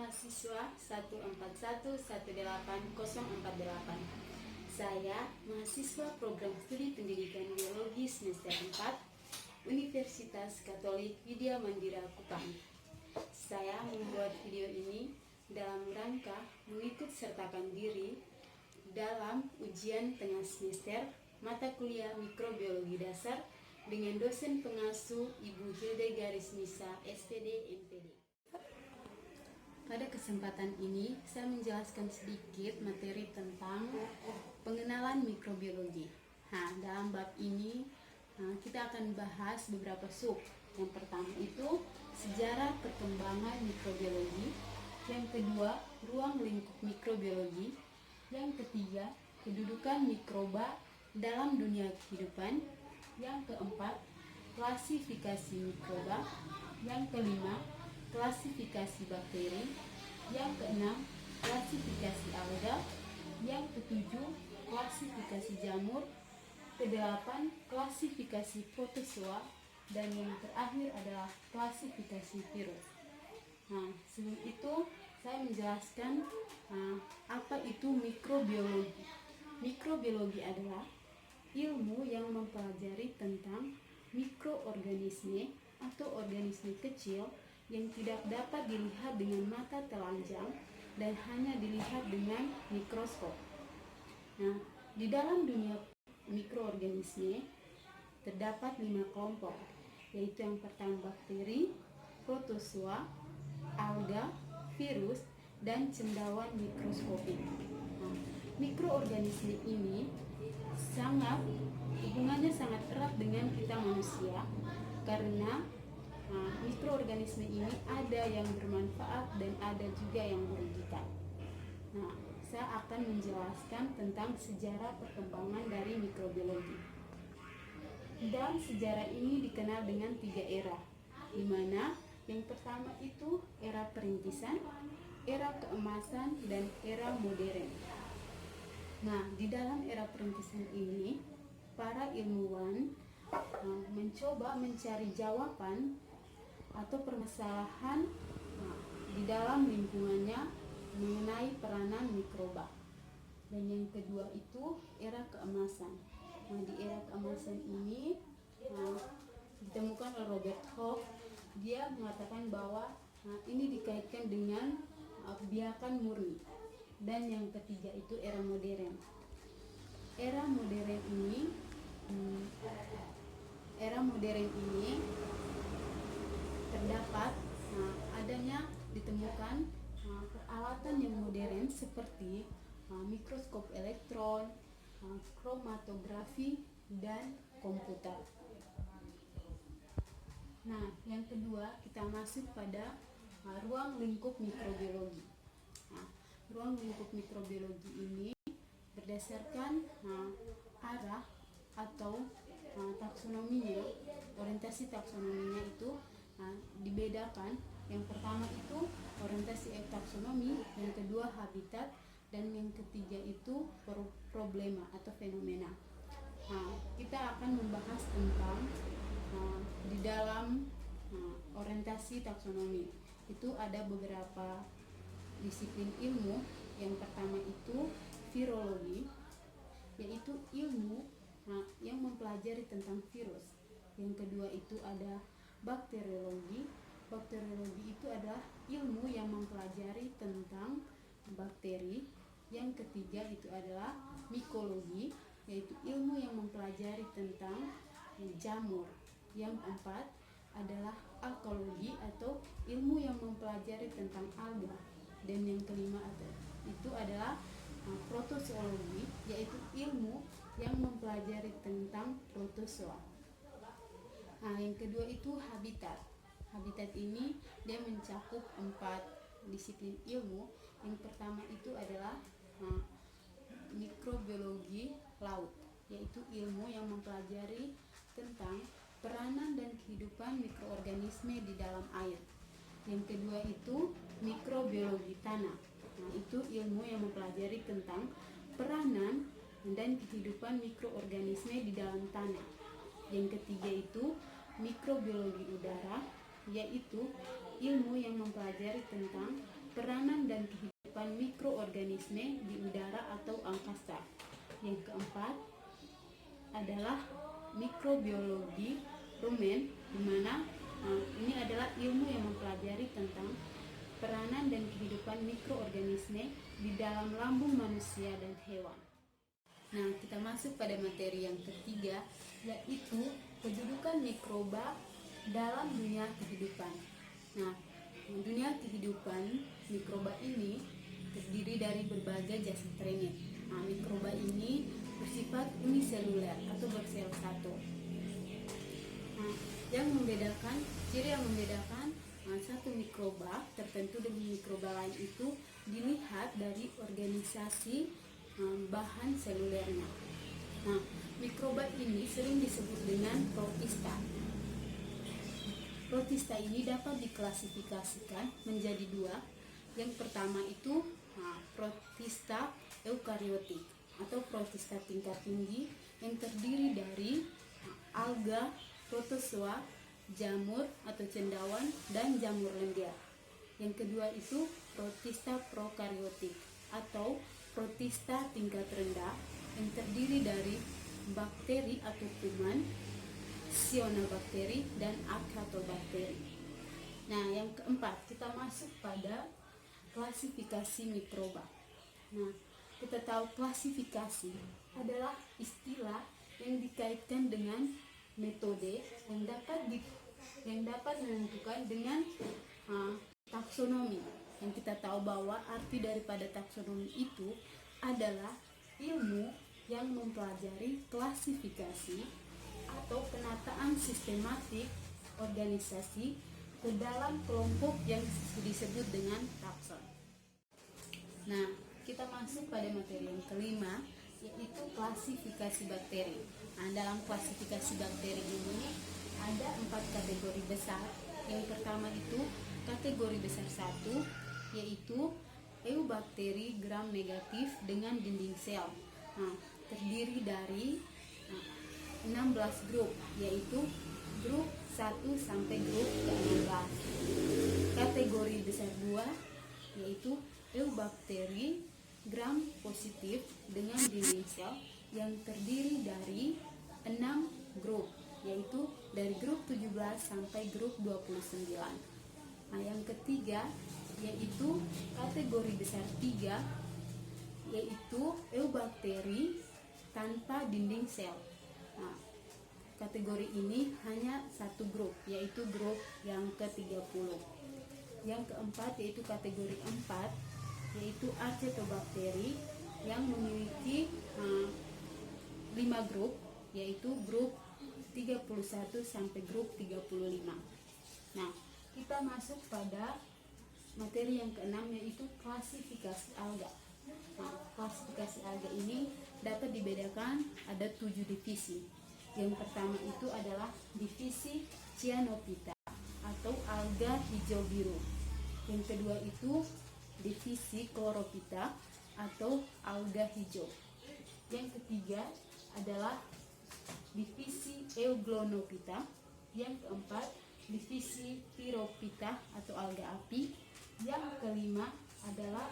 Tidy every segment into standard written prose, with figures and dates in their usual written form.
mahasiswa 14118048. Saya mahasiswa program studi pendidikan biologi semester 4 Universitas Katolik Widya Mandira Kupang. Saya membuat video ini dalam rangka mengikut sertakan diri dalam ujian tengah semester mata kuliah mikrobiologi dasar dengan dosen pengasuh Ibu Hilde Garis Nisa SPD MPD. Pada kesempatan ini saya menjelaskan sedikit materi tentang pengenalan mikrobiologi. Dalam bab ini kita akan bahas beberapa sub. Yang pertama itu sejarah perkembangan mikrobiologi, yang kedua ruang lingkup mikrobiologi, yang ketiga kedudukan mikroba dalam dunia kehidupan, yang keempat klasifikasi mikroba, yang kelima klasifikasi bakteri, yang keenam klasifikasi alga, yang ketujuh klasifikasi jamur, kedelapan klasifikasi protozoa, dan yang terakhir adalah klasifikasi virus. Sebelum itu saya menjelaskan apa itu mikrobiologi. Mikrobiologi adalah ilmu yang mempelajari tentang mikroorganisme atau organisme kecil yang tidak dapat dilihat dengan mata telanjang dan hanya dilihat dengan mikroskop. Di dalam dunia mikroorganisme terdapat 5 kelompok, yaitu yang pertama bakteri, protozoa, alga, virus, dan cendawan mikroskopik. Mikroorganisme ini hubungannya sangat erat dengan kita manusia, karena mikroorganisme ini ada yang bermanfaat dan ada juga yang merugikan. Saya akan menjelaskan tentang sejarah perkembangan dari mikrobiologi. Dan sejarah ini dikenal dengan 3 era, di mana yang pertama itu era perintisan, era keemasan, dan era modern. Di dalam era perintisan ini, para ilmuwan mencoba mencari jawaban atau permasalahan di dalam lingkungannya mengenai peranan mikroba. Dan yang kedua itu era keemasan. Di era keemasan ini ditemukan oleh Robert Koch. Dia mengatakan bahwa ini dikaitkan dengan biakan murni. Dan yang ketiga itu era modern. Era modern ini terdapat ditemukan peralatan yang modern seperti mikroskop elektron, kromatografi, dan komputer. Yang kedua kita masuk pada ruang lingkup mikrobiologi. Ruang lingkup mikrobiologi ini berdasarkan arah atau taksonominya, orientasi taksonominya itu dibedakan. Yang pertama itu orientasi taksonomi, yang kedua habitat, dan yang ketiga itu problema atau fenomena. Kita akan membahas tentang di dalam orientasi taksonomi itu ada beberapa disiplin ilmu. Yang pertama itu virologi, yaitu ilmu yang mempelajari tentang virus. Yang kedua itu ada bakteriologi. Bakteriologi itu adalah ilmu yang mempelajari tentang bakteri. Yang ketiga itu adalah mikologi, yaitu ilmu yang mempelajari tentang jamur. Yang keempat adalah alkalogi atau ilmu yang mempelajari tentang alga. Dan yang kelima itu adalah protozoologi, yaitu ilmu yang mempelajari tentang protozoa. Yang kedua itu habitat. Habitat ini dia mencakup 4 disiplin ilmu. Yang pertama itu adalah mikrobiologi laut, yaitu ilmu yang mempelajari tentang peranan dan kehidupan mikroorganisme di dalam air. Yang kedua itu mikrobiologi tanah. Itu ilmu yang mempelajari tentang peranan dan kehidupan mikroorganisme di dalam tanah. Yang ketiga itu mikrobiologi udara, yaitu ilmu yang mempelajari tentang peranan dan kehidupan mikroorganisme di udara atau angkasa. Yang keempat adalah mikrobiologi rumen, di mana ini adalah ilmu yang mempelajari tentang peranan dan kehidupan mikroorganisme di dalam lambung manusia dan hewan. Nah, kita masuk pada materi yang ketiga, yaitu kedudukan mikroba dalam dunia kehidupan. Nah, dunia kehidupan mikroba ini terdiri dari berbagai jasad renit. Nah, mikroba ini bersifat uniseluler atau bersel satu. Nah, ciri yang membedakan satu mikroba tertentu dengan mikroba lain itu dilihat dari organisasi bahan selulernya. Nah, mikroba ini sering disebut dengan protista. Protista ini dapat diklasifikasikan menjadi dua. Yang pertama itu protista eukariotik atau protista tingkat tinggi yang terdiri dari alga, protozoa, jamur atau cendawan, dan jamur lendir. Yang kedua itu protista prokariotik atau protista tingkat rendah yang terdiri dari bakteri atau kuman, cyanobacteria, dan acanthobakteri. Nah, yang keempat kita masuk pada klasifikasi mikroba. Nah, kita tahu klasifikasi adalah istilah yang dikaitkan dengan metode yang dapat menentukan dengan taksonomi. Yang kita tahu bahwa arti daripada taksonomi itu adalah ilmu yang mempelajari klasifikasi atau penataan sistematik organisasi ke dalam kelompok yang disebut dengan takson. Nah, kita masuk pada materi yang kelima, yaitu klasifikasi bakteri. Nah, dalam klasifikasi bakteri ini ada 4 kategori besar. Yang pertama itu kategori besar 1, yaitu eubakteri gram negatif dengan dinding sel. Nah, terdiri dari 16 grup, yaitu grup 1 sampai grup ke-16. Kategori besar 2 yaitu eubakteri gram positif dengan dinding sel yang terdiri dari 6 grup, yaitu dari grup 17 sampai grup 29. Nah, yang ketiga yaitu kategori besar 3, yaitu eubakteri tanpa dinding sel. Nah, kategori ini hanya satu grup, yaitu grup yang ke-30. Yang keempat yaitu kategori 4, yaitu acetobakteri yang memiliki 5 grup, yaitu grup 31 sampai grup 35. Nah, kita masuk pada materi yang ke-6, yaitu klasifikasi alga. Nah, klasifikasi alga ini dapat dibedakan ada 7 divisi. Yang pertama itu adalah divisi Cyanophyta atau alga hijau biru. Yang kedua itu divisi Chlorophyta atau alga hijau. Yang ketiga adalah divisi Euglonophyta. Yang keempat divisi Pyrrhophyta atau alga api. Yang kelima adalah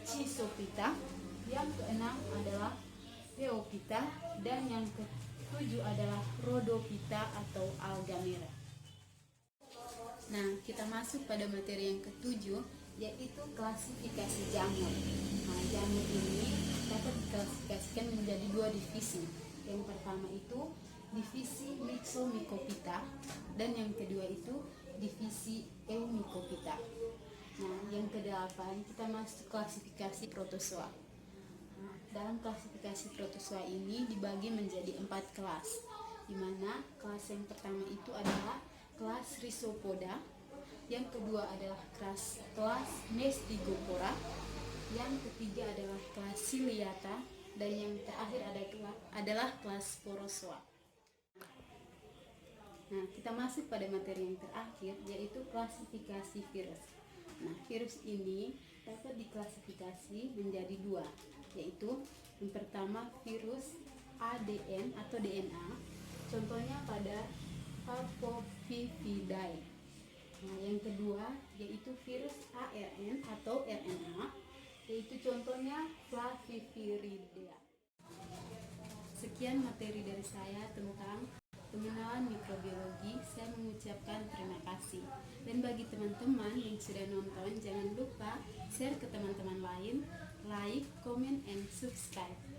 Chrysophyta. Yang keenam adalah Phaeophyta, dan yang ketujuh adalah Rhodophyta atau alga merah. Nah, kita masuk pada materi yang ketujuh, yaitu klasifikasi jamur. Nah, jamur ini dapat diklasifikasikan menjadi 2 divisi. Yang pertama itu divisi Myxomycophyta, dan yang kedua itu divisi Eumycophyta. Nah, yang ke-8 kita masuk klasifikasi protozoa. Nah, dalam klasifikasi protozoa ini dibagi menjadi 4 kelas, di mana kelas yang pertama itu adalah kelas Rhizopoda, yang kedua adalah kelas Mestigopora, yang ketiga adalah kelas Ciliata, dan yang terakhir adalah kelas Sporozoa. Nah, kita masuk pada materi yang terakhir, yaitu klasifikasi virus. Nah, virus ini dapat diklasifikasi menjadi 2, yaitu yang pertama virus ADN atau DNA, contohnya pada Parvovirinae. Nah, yang kedua yaitu virus ARN atau RNA, yaitu contohnya Flaviviridea. Sekian materi dari saya tentang pengenalan mikrobiologi. Saya mengucapkan terima kasih. Dan bagi teman-teman yang sudah nonton, jangan lupa share ke teman-teman lain, like, comment, and subscribe.